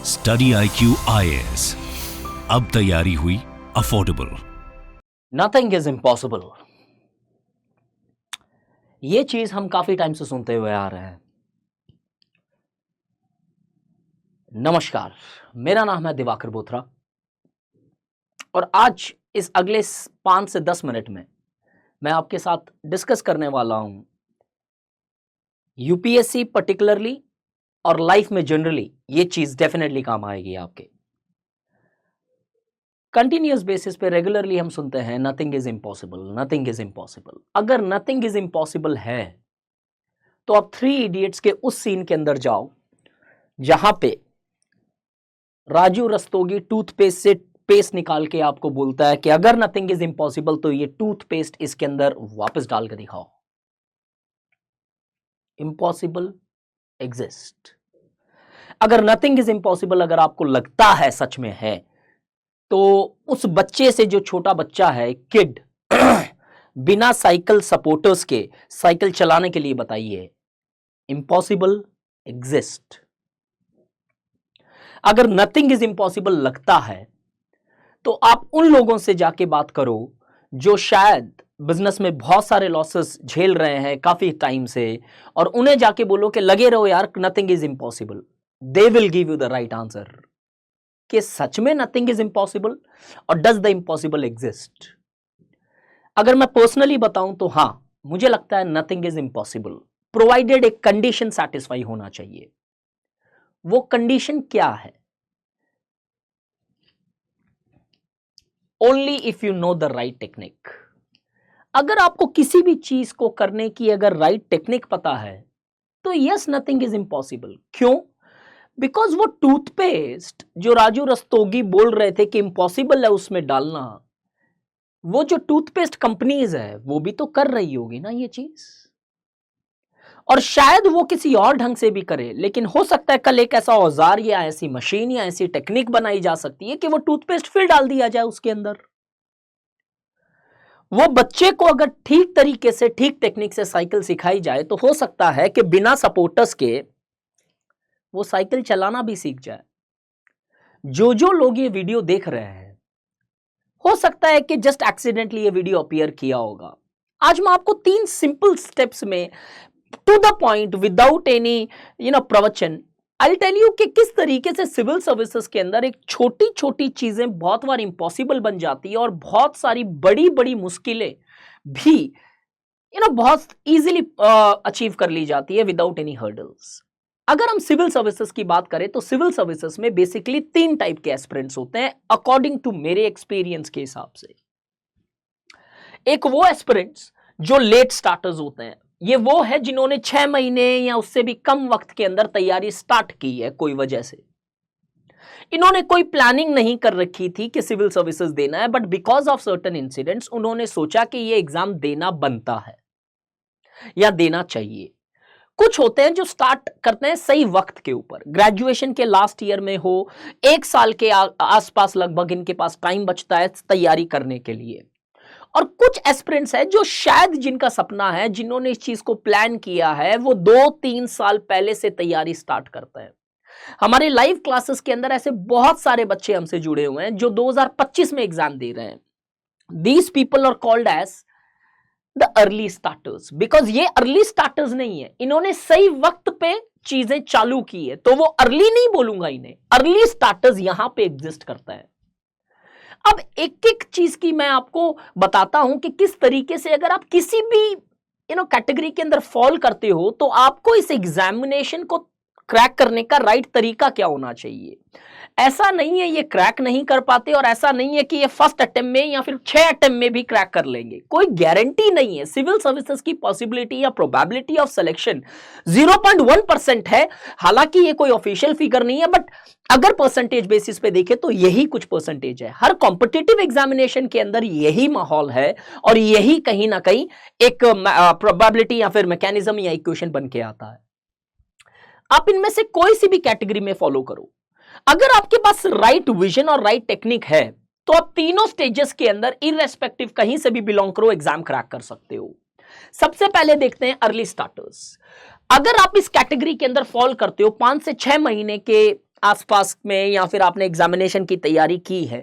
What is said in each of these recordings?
Study IQ IAS, अब तैयारी हुई अफोर्डेबल। नथिंग इज इम्पॉसिबल, ये चीज हम काफी टाइम से सुनते हुए आ रहे हैं। नमस्कार, मेरा नाम है दिवाकर बोथरा और आज इस अगले 5 से 10 मिनट में मैं आपके साथ डिस्कस करने वाला हूं यूपीएससी पर्टिकुलरली और लाइफ में जनरली ये चीज डेफिनेटली काम आएगी आपके। कंटिन्यूअस बेसिस पे रेगुलरली हम सुनते हैं nothing is impossible, nothing is impossible. अगर नथिंग इज इम्पॉसिबल है तो आप 3 इडियट्स के उस सीन के अंदर जाओ जहां पे राजू रस्तोगी टूथपेस्ट से पेस्ट निकाल के आपको बोलता है कि अगर नथिंग इज इम्पॉसिबल तो ये टूथपेस्ट इसके अंदर वापस डाल के दिखाओ। Impossible exist. अगर नथिंग इज इम्पॉसिबल अगर आपको लगता है सच में है तो उस बच्चे से, जो छोटा बच्चा है, किड, बिना साइकिल सपोर्टर्स के साइकिल चलाने के लिए बताइए इम्पॉसिबल एग्जिस्ट। अगर नथिंग इज इम्पॉसिबल लगता है तो आप उन लोगों से जाके बात करो जो शायद बिजनेस में बहुत सारे लॉसेस झेल रहे हैं काफी टाइम से, और उन्हें जाके बोलो कि लगे रहो यार, nothing is impossible. They will give you the right answer कि सच में नथिंग इज इम्पॉसिबल और डज द इम्पॉसिबल एग्जिस्ट। अगर मैं पर्सनली बताऊं तो हां, मुझे लगता है नथिंग इज इम्पॉसिबल प्रोवाइडेड एक कंडीशन सैटिस्फाई होना चाहिए। वो कंडीशन क्या है? Only if you know the right technique. अगर आपको किसी भी चीज को करने की अगर राइट टेक्निक पता है तो यस, नथिंग इज इम्पॉसिबल। क्यों? बिकॉज वो टूथपेस्ट जो राजू रस्तोगी बोल रहे थे कि इम्पॉसिबल है उसमें डालना, वो जो टूथपेस्ट कंपनीज है वो भी तो कर रही होगी ना ये चीज, और शायद वो किसी और ढंग से भी करे, लेकिन हो सकता है कल एक ऐसा औजार या ऐसी मशीन या ऐसी टेक्निक बनाई जा सकती है कि वो टूथपेस्ट फिर डाल दिया जाए उसके अंदर। वो बच्चे को अगर ठीक तरीके से, ठीक टेक्निक से साइकिल सिखाई जाए तो हो सकता है कि बिना सपोर्टर्स के वो साइकिल चलाना भी सीख जाए। जो लोग ये वीडियो देख रहे हैं, हो सकता है कि जस्ट एक्सीडेंटली ये वीडियो अपीयर किया होगा। आज मैं आपको 3 सिंपल स्टेप्स में to the point, without any प्रवचन, आई टेल यू कि किस तरीके से सिविल सर्विसेज के अंदर एक छोटी छोटी चीजें बहुत बार इम्पॉसिबल बन जाती है और बहुत सारी बड़ी बड़ी मुश्किलें भी बहुत इजीली अचीव कर ली जाती है विदाउट एनी हर्डल्स। अगर हम सिविल सर्विसेज की बात करें तो सिविल सर्विसेज में बेसिकली 3 टाइप के एस्पिरेंट्स होते हैं अकॉर्डिंग टू मेरे एक्सपीरियंस के हिसाब से। एक वो एस्पिरेंट्स जो लेट स्टार्टर्स होते हैं, ये वो है जिन्होंने 6 महीने या उससे भी कम वक्त के अंदर तैयारी स्टार्ट की है कोई वजह से। इन्होंने कोई प्लानिंग नहीं कर रखी थी कि सिविल सर्विसेज देना है, but because of certain incidents उन्होंने सोचा कि ये एग्जाम देना बनता है या देना चाहिए। कुछ होते हैं जो स्टार्ट करते हैं सही वक्त के ऊपर, ग्रेजुएशन के लास्ट ईयर में हो, 1 साल के आसपास लगभग इनके पास टाइम बचता है तैयारी करने के लिए। और कुछ एस्पिरेंट्स है जो शायद जिनका सपना है, जिन्होंने इस चीज को प्लान किया है, वो 2-3 साल पहले से तैयारी स्टार्ट करते हैं। हमारे लाइव क्लासेस के अंदर ऐसे बहुत सारे बच्चे हमसे जुड़े हुए हैं जो 2025 में एग्जाम दे रहे हैं। These people are called as the early starters, because ये अर्ली स्टार्टर्स नहीं है, इन्होंने सही वक्त पे चीजें चालू की है, तो वो अर्ली नहीं बोलूंगा इन्हें, अर्ली स्टार्टर्स यहां पे एग्जिस्ट करता है। अब एक एक चीज की मैं आपको बताता हूं कि किस तरीके से अगर आप किसी भी कैटेगरी के अंदर फॉल करते हो तो आपको इस एग्जामिनेशन को क्रैक करने का राइट तरीका क्या होना चाहिए। ऐसा नहीं है ये क्रैक नहीं कर पाते, और ऐसा नहीं है कि ये फर्स्ट अटेम्प्ट में या फिर 6 अटेम्प्ट में भी क्रैक कर लेंगे, कोई गारंटी नहीं है। सिविल सर्विसेज की पॉसिबिलिटी या प्रोबेबिलिटी ऑफ सिलेक्शन 0.1% है, हालांकि ये कोई ऑफिशियल फिगर नहीं है, बट अगर परसेंटेज बेसिस पे देखें तो यही कुछ परसेंटेज है। हर कॉम्पिटिटिव एग्जामिनेशन के अंदर यही माहौल है और यही कहीं ना कहीं एक प्रोबेबिलिटी या फिर मैकेनिज्म या इक्वेशन बन के आता है। आप इनमें से कोई सी भी कैटेगरी में फॉलो करो, अगर आपके पास राइट विजन और राइट टेक्निक है तो आप तीनों स्टेजेस के अंदर इररेस्पेक्टिव कहीं से भी बिलोंग करो, एग्जाम क्रैक कर सकते हो। सबसे पहले देखते हैं अर्ली स्टार्टर्स। अगर आप इस कैटेगरी के अंदर फॉल करते हो, 5 से 6 महीने के आसपास में या फिर आपने एग्जामिनेशन की तैयारी की है,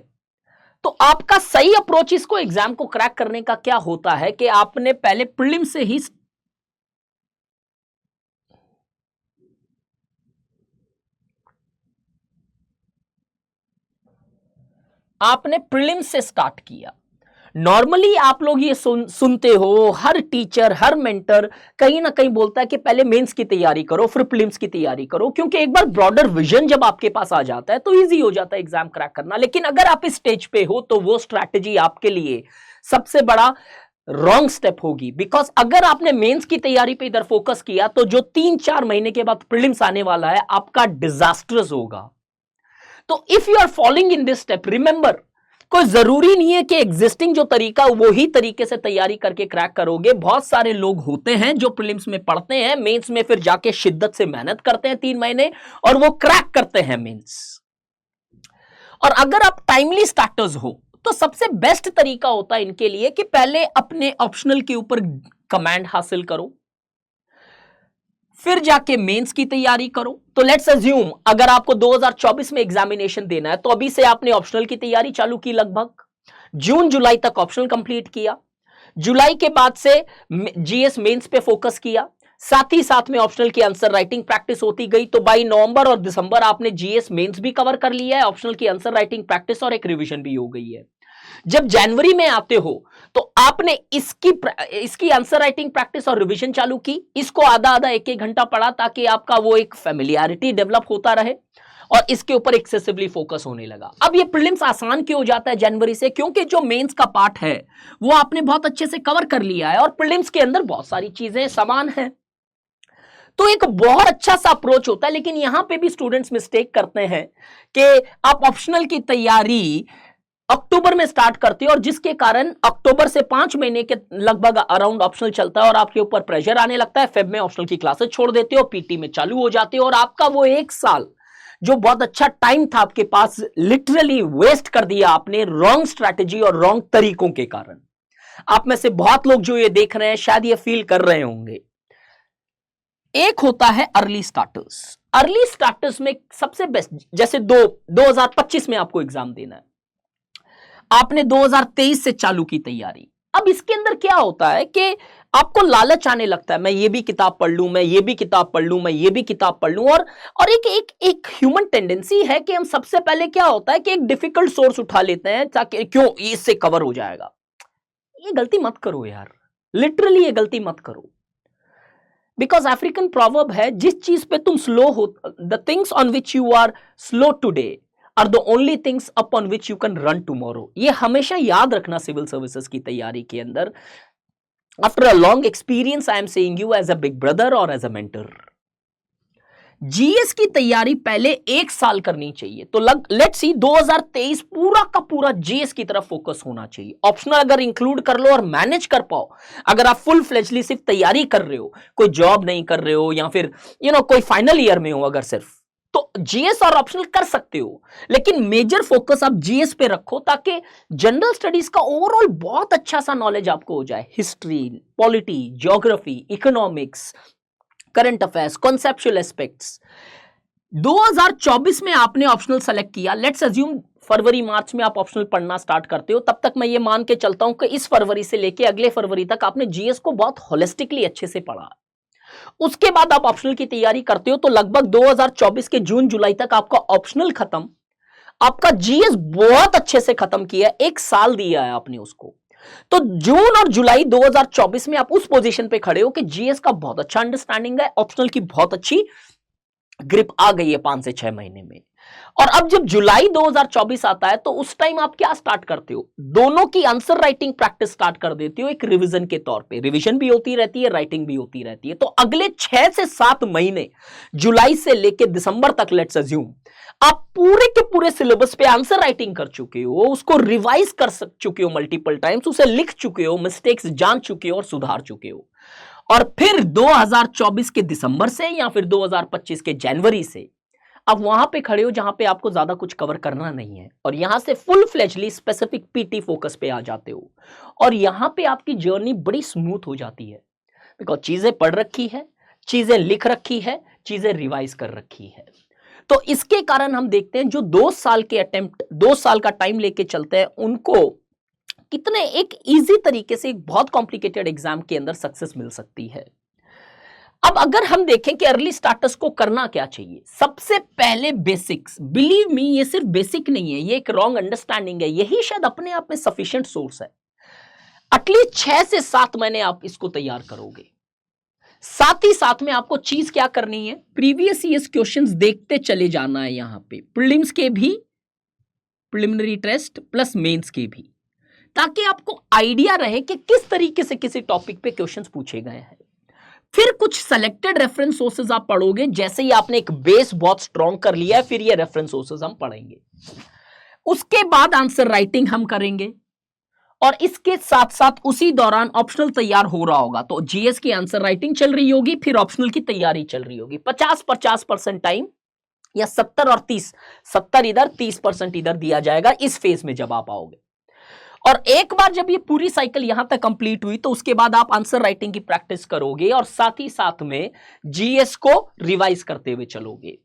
तो आपका सही अप्रोच इसको एग्जाम को क्रैक करने का क्या होता है कि आपने पहले प्रीलिम से ही स्टार्ट किया। नॉर्मली आप लोग ये सुनते हो, हर टीचर हर मेंटर कहीं ना कहीं बोलता है कि पहले मेंस की तैयारी करो फिर प्रीलिम्स की तैयारी करो, क्योंकि एक बार ब्रॉडर विजन जब आपके पास आ जाता है तो इजी हो जाता है एग्जाम क्रैक करना। लेकिन अगर आप इस स्टेज पे हो तो वो स्ट्रैटेजी आपके लिए सबसे बड़ा रॉन्ग स्टेप होगी। बिकॉज अगर आपने मेंस की तैयारी पे इधर फोकस किया तो जो 3-4 महीने के बाद प्रीलिम्स आने वाला है आपका डिजास्टर्स होगा। तो if you are following in this step, remember, कोई जरूरी नहीं है कि एग्जिस्टिंग जो तरीका वो ही तरीके से तैयारी करके क्रैक करोगे। बहुत सारे लोग होते हैं जो प्रीलिम्स में पढ़ते हैं, मेंस में फिर जाके शिद्दत से मेहनत करते हैं 3 महीने और वो क्रैक करते हैं मेंस। और अगर आप टाइमली स्टार्टर्स हो तो सबसे बेस्ट तरीका होता है इनके लिए कि पहले अपने ऑप्शनल के ऊपर कमांड हासिल करो, फिर जाके मेंस की तैयारी करो। तो लेट्स अज्यूम अगर आपको 2024 में एग्जामिनेशन देना है तो अभी से आपने ऑप्शनल की तैयारी चालू की, लगभग जून जुलाई तक ऑप्शनल कंप्लीट किया, जुलाई के बाद से जीएस मेंस पे फोकस किया, साथ ही साथ में ऑप्शनल की आंसर राइटिंग प्रैक्टिस होती गई। तो बाई नवंबर और दिसंबर आपने जीएस मेंस भी कवर कर लिया है, ऑप्शनल की आंसर राइटिंग प्रैक्टिस और एक रिवीजन भी हो गई है। जब जनवरी में आते हो तो आपने इसकी आंसर राइटिंग प्रैक्टिस और रिवीजन चालू की, इसको आधा आधा एक घंटा पढ़ा ताकि आपका वो एक फेमिलियरिटी डेवलप होता रहे और इसके ऊपर एक्सेसिवली फोकस होने लगा। अब ये प्रीलिम्स आसान क्यों हो जाता है जनवरी से, क्योंकि जो मेंस का पार्ट है वो आपने बहुत अच्छे से कवर कर लिया है और प्रीलिम्स के अंदर बहुत सारी चीजें समान है। तो एक बहुत अच्छा सा अप्रोच होता है। लेकिन यहां पे भी स्टूडेंट्स मिस्टेक करते हैं कि आप ऑप्शनल की तैयारी अक्टूबर में स्टार्ट करते हो और जिसके कारण अक्टूबर से 5 महीने के लगभग अराउंड ऑप्शनल चलता है और आपके ऊपर प्रेशर आने लगता है। फेब में ऑप्शनल की क्लासेस छोड़ देते हो, पीटी में चालू हो जाते हो और आपका वो 1 साल जो बहुत अच्छा टाइम था आपके पास लिटरली वेस्ट कर दिया आपने रॉन्ग स्ट्रैटेजी और रॉन्ग तरीकों के कारण। आप में से बहुत लोग जो ये देख रहे हैं शायद ये फील कर रहे होंगे। एक होता है अर्ली स्टार्टर्स। अर्ली स्टार्टर्स में सबसे बेस्ट, जैसे 2025 में आपको एग्जाम देना है, आपने 2023 से चालू की तैयारी। अब इसके अंदर क्या होता है कि आपको लालच आने लगता है, मैं ये भी किताब पढ़ लूं, मैं ये भी किताब पढ़ लूं, मैं ये भी किताब पढ़ लूं। और एक ह्यूमन टेंडेंसी है कि हम सबसे पहले क्या होता है कि एक डिफिकल्ट सोर्स उठा लेते हैं ताकि क्यों इससे कवर हो जाएगा। ये गलती मत करो यार, लिटरली ये गलती मत करो। बिकॉज अफ्रीकन प्रोवर्ब है, जिस चीज पे तुम स्लो हो, the things on which you are slow today are the only things upon which you can run tomorrow. ये हमेशा याद रखना सिविल सर्विसेज की तैयारी के अंदर। After a long experience I am saying you as a big brother और as a mentor, GS की तैयारी पहले 1 साल करनी चाहिए। तो लेट्स सी 2023 पूरा का पूरा जीएस की तरफ फोकस होना चाहिए। ऑप्शनल अगर इंक्लूड कर लो और मैनेज कर पाओ, अगर आप फुल फ्लेजली सिर्फ तैयारी कर रहे हो, कोई जॉब नहीं कर रहे हो या फिर कोई फाइनल ईयर में हो, अगर सिर्फ, तो जीएस और ऑप्शनल कर सकते हो। लेकिन मेजर फोकस आप जीएस पे रखो ताकि जनरल स्टडीज का ओवरऑल बहुत अच्छा सा नॉलेज आपको हो जाए। History, polity, geography, economics, current affairs, conceptual aspects. 2024 में आपने ऑप्शनल सेलेक्ट किया, लेट्स अज्यूम फरवरी मार्च में आप ऑप्शनल पढ़ना स्टार्ट करते हो, तब तक मैं ये मान के चलता हूं कि इस फरवरी से लेके अगले फरवरी तक आपने जीएस को बहुत होलिस्टिकली अच्छे से पढ़ा। उसके बाद आप ऑप्शनल की तैयारी करते हो तो लगभग 2024 के जून जुलाई तक आपका ऑप्शनल खत्म, आपका जीएस बहुत अच्छे से खत्म किया, 1 साल दिया है आपने उसको। तो जून और जुलाई 2024 में आप उस पोजीशन पे खड़े हो कि जीएस का बहुत अच्छा अंडरस्टैंडिंग है, ऑप्शनल की बहुत अच्छी ग्रिप आ गई है 5 से 6 महीने में। और अब जब जुलाई 2024 आता है तो उस टाइम आप क्या स्टार्ट करते हो, दोनों की आंसर राइटिंग प्रैक्टिस स्टार्ट कर देते हो एक रिवीजन के तौर पे। रिवीजन भी होती रहती है, राइटिंग भी होती रहती है। तो अगले 6 से 7 महीने, जुलाई से लेके दिसंबर तक, लेट्स अज्यूम आप पूरे के पूरे सिलेबस पे आंसर राइटिंग कर चुके हो, उसको रिवाइज कर चुके हो मल्टीपल टाइम्स, उसे लिख चुके हो, मिस्टेक्स जान चुके हो और सुधार चुके हो। और फिर 2024 के दिसंबर से या फिर 2025 के जनवरी से अब वहां पे खड़े हो जहां पे आपको ज्यादा कुछ कवर करना नहीं है और यहां से फुल फ्लेजली स्पेसिफिक पीटी फोकस पे आ जाते हो और यहां पे आपकी जर्नी बड़ी स्मूथ हो जाती है। बिकॉज चीजें पढ़ रखी है, चीजें लिख रखी है, चीजें रिवाइज कर रखी है। तो इसके कारण हम देखते हैं जो 2 साल के अटेम्प्ट, 2 साल का टाइम लेके चलते हैं, उनको कितने एक इजी तरीके से एक बहुत कॉम्प्लिकेटेड एग्जाम के अंदर सक्सेस मिल सकती है। अब अगर हम देखें कि अर्ली स्टार्टर्स को करना क्या चाहिए, सबसे पहले बेसिक्स, बिलीव मी ये सिर्फ बेसिक नहीं है, ये एक रॉन्ग अंडरस्टैंडिंग है, यही शायद अपने आप में सफिशिएंट सोर्स है। एटलीस्ट 6 से 7 महीने आप इसको तैयार करोगे। साथ ही साथ में आपको चीज क्या करनी है, प्रीवियस ईयर्स क्वेश्चंस देखते चले जाना है, यहां पे प्रीलिम्स के भी, प्रिलिमिनरी टेस्ट प्लस मेंस के भी, ताकि आपको आइडिया रहे कि किस तरीके से किसी टॉपिक पे क्वेश्चंस पूछे गए हैं। फिर कुछ सेलेक्टेड रेफरेंस सोर्सेज आप पढ़ोगे, जैसे ही आपने एक बेस बहुत स्ट्रॉन्ग कर लिया है, फिर ये रेफरेंस सोर्सेज हम पढ़ेंगे। उसके बाद आंसर राइटिंग हम करेंगे, और इसके साथ साथ उसी दौरान ऑप्शनल तैयार हो रहा होगा, तो जीएस की आंसर राइटिंग चल रही होगी, फिर ऑप्शनल की तैयारी चल रही होगी। 50-50% टाइम या 70 और 30, 70 इधर 30% इधर दिया जाएगा इस फेज में जब आप आओगे। और एक बार जब ये पूरी साइकिल यहां तक कंप्लीट हुई, तो उसके बाद आप आंसर राइटिंग की प्रैक्टिस करोगे और साथ ही साथ में जीएस को रिवाइज करते हुए चलोगे।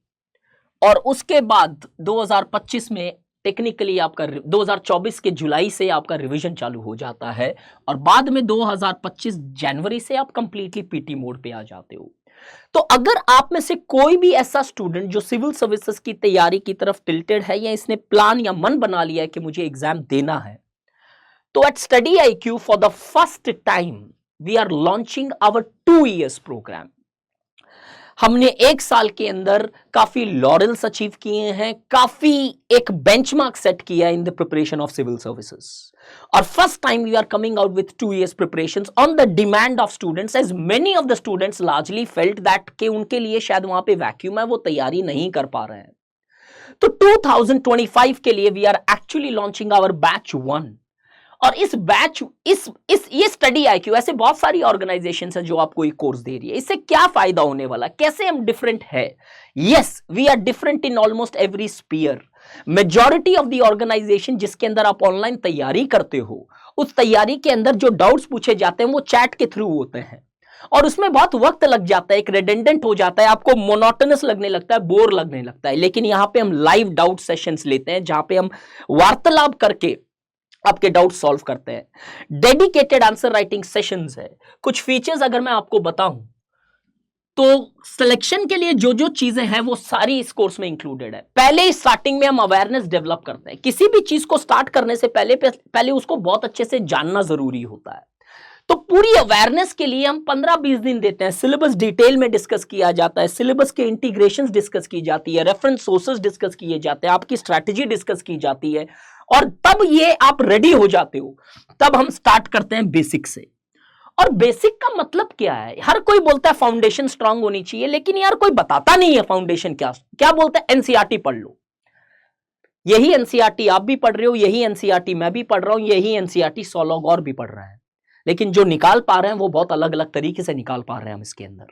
और उसके बाद 2025 में टेक्निकली आपका 2024 के जुलाई से आपका रिवीजन चालू हो जाता है, और बाद में 2025 जनवरी से आप कंप्लीटली पीटी मोड पे आ जाते हो। तो अगर आप में से कोई भी ऐसा स्टूडेंट जो सिविल सर्विसेज की तैयारी की तरफ टिल्टेड है, या इसने प्लान या मन बना लिया है कि मुझे एग्जाम देना है, तो at Study IQ for the first time we are launching our 2 years program। हमने 1 साल के अंदर काफी लॉरेल्स अचीव किए हैं, काफी एक बेंचमार्क सेट किया in the preparation of civil services, और first time we are coming out with 2 years preparations on the demand of students, as many of the students largely felt that कि उनके लिए शायद वहां पे वैक्यूम है, वो तैयारी नहीं कर पा रहे हैं। तो 2025 के लिए we are actually launching our batch 1, और इस बैच ये स्टडी आईक्यू, ऐसे बहुत सारी ऑर्गेनाइजेशन है जो आपको ये कोर्स दे रही है। इससे क्या फायदा होने वाला, कैसे हम डिफरेंट है? Yes, we are different in almost every sphere. Majority of the organisation जिसके अंदर आप ऑनलाइन तैयारी करते हो, उस तैयारी के अंदर जो डाउट्स पूछे जाते हैं वो चैट के थ्रू होते हैं, और उसमें बहुत वक्त लग जाता है, एक रिडंडेंट हो जाता है, आपको मोनोटोनस लगने लगता है, बोर लगने लगता है। लेकिन यहां पे हम लाइव डाउट सेशंस लेते हैं, जहां पे हम वार्तालाप करके आपके डाउट सॉल्व करते हैं। डेडिकेटेड आंसर राइटिंग सेशंस है। कुछ फीचर्स अगर मैं आपको बताऊं, तो सिलेक्शन के लिए जो जो चीजें हैं वो सारी इस कोर्स में इंक्लूडेड है। पहले स्टार्टिंग में हम अवेयरनेस डेवलप करते हैं। किसी भी चीज को स्टार्ट करने से पहले उसको बहुत अच्छे से जानना जरूरी होता है। तो पूरी अवेयरनेस के लिए हम 15-20 दिन देते हैं। सिलेबस डिटेल में डिस्कस किया जाता है, सिलेबस के इंटीग्रेशंस डिस्कस की जाती है, रेफरेंस सोर्सेज डिस्कस किए जाते हैं, आपकी स्ट्रैटेजी डिस्कस की जाती है, और तब ये आप रेडी हो जाते हो। तब हम स्टार्ट करते हैं बेसिक से। और बेसिक का मतलब क्या है? हर कोई बोलता है फाउंडेशन स्ट्रांग होनी चाहिए, लेकिन यार कोई बताता नहीं है फाउंडेशन क्या क्या बोलता है। एनसीईआरटी पढ़ लो। यही एनसीईआरटी आप भी पढ़ रहे हो, यही एनसीईआरटी मैं भी पढ़ रहा हूं, यही एनसीईआरटी 100 लोग और भी पढ़ रहे हैं, लेकिन जो निकाल पा रहे हैं वो बहुत अलग अलग तरीके से निकाल पा रहे हैं हम इसके अंदर।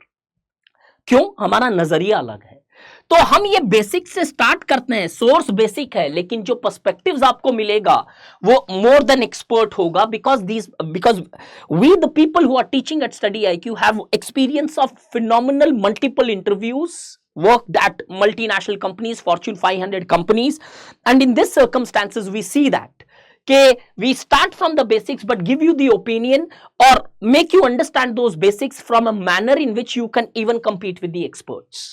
क्यों? हमारा नजरिया अलग है। तो हम ये बेसिक से स्टार्ट करते हैं। सोर्स बेसिक है, लेकिन जो पर्सपेक्टिव्स आपको मिलेगा वो मोर देन एक्सपर्ट होगा, because we the people who are teaching at Study IQ have experience of phenomenal multiple interviews, worked at multinational companies, Fortune 500 companies, and in this circumstances we see that we start from the basics but give you the opinion or make you understand those basics from a manner in which you can even compete with the experts.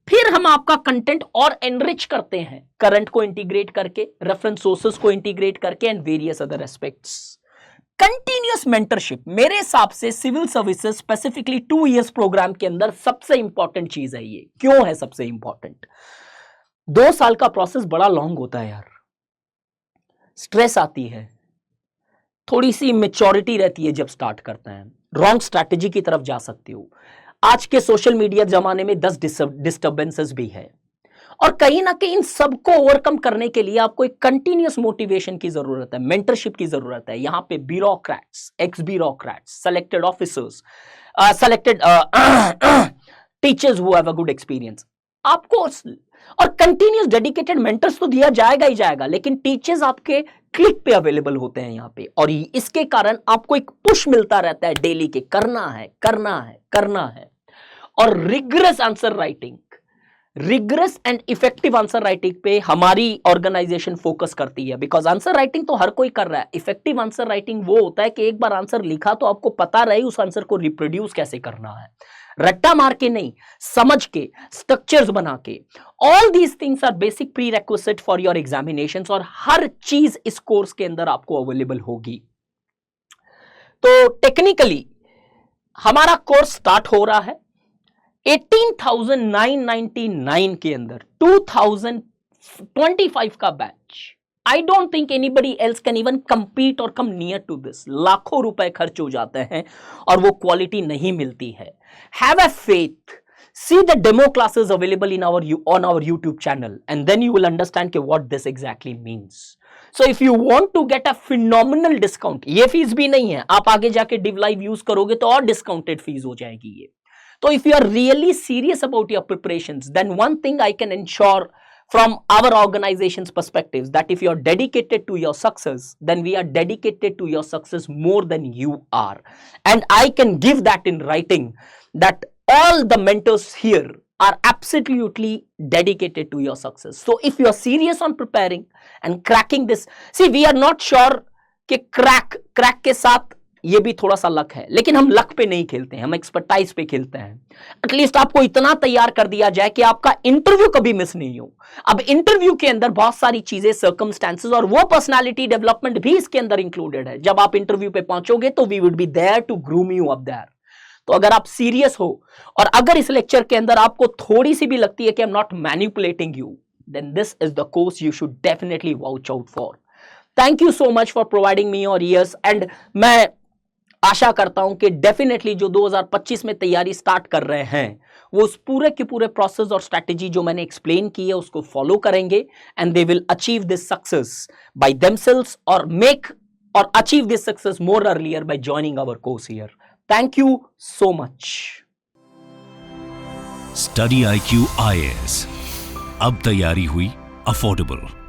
फिर हम आपका content और enrich करते हैं, current को integrate करके, reference sources को integrate करके, and various other aspects. Continuous mentorship मेरे हिसाब से civil services specifically 2 years programme के अंदर सबसे इंपॉर्टेंट चीज है। ये क्यों है सबसे इंपॉर्टेंट? 2 साल का प्रोसेस बड़ा लॉन्ग होता है यार, स्ट्रेस आती है, थोड़ी सी मेच्योरिटी रहती है जब स्टार्ट करते हैं, रॉन्ग स्ट्रैटेजी की तरफ जा सकते हो। आज के सोशल मीडिया जमाने में 10 डिस्टर्बेंसेस भी है, और कहीं ना कहीं इन सबको ओवरकम करने के लिए आपको एक कंटिन्यूअस मोटिवेशन की जरूरत है, मेंटरशिप की जरूरत है। यहां पे bureaucrats, x bureaucrats, selected officers, selected teachers who have a good experience आपको, और कंटिन्यूअस डेडिकेटेड मेंटर्स तो दिया जाएगा ही जाएगा, लेकिन टीचर्स आपके क्लिक पे अवेलेबल होते हैं यहाँ पे, और इसके कारण आपको एक पुश मिलता रहता है डेली के करना है, करना है, करना है। और rigorous answer writing, rigorous and effective answer writing पे हमारी ऑर्गेनाइजेशन फोकस करती है, बिकॉज आंसर राइटिंग तो हर कोई कर रहा है। इफेक्टिव आंसर राइटिंग वो होता है कि एक बार आंसर लिखा तो आपको पता रहे उस आंसर को रिप्रोड्यूस कैसे करना है, रट्टा मार के नहीं, समझ के, स्ट्रक्चर्स बना के। All these things are basic prerequisite for your examinations, और हर चीज इस कोर्स के अंदर आपको अवेलेबल होगी। तो टेक्निकली हमारा कोर्स स्टार्ट हो रहा है 18,999 के अंदर 2025 का batch. I don't think anybody else can even compete और कम नियर टू दिस। लाखों रुपए खर्च हो जाते हैं और वो क्वालिटी नहीं मिलती है। Have a faith, see the demo classes available in on our YouTube channel, and then you will understand what this exactly means. So if you want to get a phenomenal discount, ये fees भी नहीं है, आप आगे जाके Div Live use करोगे तो और डिस्काउंटेड फीस हो जाएगी ये। तो if you are really serious about your preparations, then one thing I can ensure from our organization's perspectives, that if you are dedicated to your success, then we are dedicated to your success more than you are. And I can give that in writing, that all the mentors here are absolutely dedicated to your success. So if you are serious on preparing and cracking this, see we are not sure कि crack के साथ ये भी थोड़ा सा luck है, लेकिन हम लक पे नहीं खेलते हैं, हम एक्सपर्टाइज पे खेलते हैं। एटलीस्ट आपको इतना तैयार कर दिया जाए कि आपका इंटरव्यू कभी मिस नहीं हो। अब इंटरव्यू के अंदर बहुत सारी चीजें, सर्कमस्टेंसेस और वो पर्सनालिटी डेवलपमेंट भी इसके अंदर इंक्लूडेड है। जब आप इंटरव्यू पे पहुंचोगे तो we would be there to groom you up there. तो अगर आप सीरियस हो और अगर इस लेक्चर के अंदर आपको थोड़ी सी भी लगती है कि I am not manipulating you, then this is the course you should definitely watch out for. Thank you so much for providing me your ears, and मैं आशा करता हूं कि डेफिनेटली जो 2025 में तैयारी स्टार्ट कर रहे हैं वो उस पूरे के पूरे प्रोसेस और स्ट्रैटेजी जो मैंने एक्सप्लेन की है उसको फॉलो करेंगे, and they will achieve this success by themselves और मेक और achieve this success more earlier by joining our course here. Thank you so much. Study IQ IAS अब तैयारी हुई अफोर्डेबल।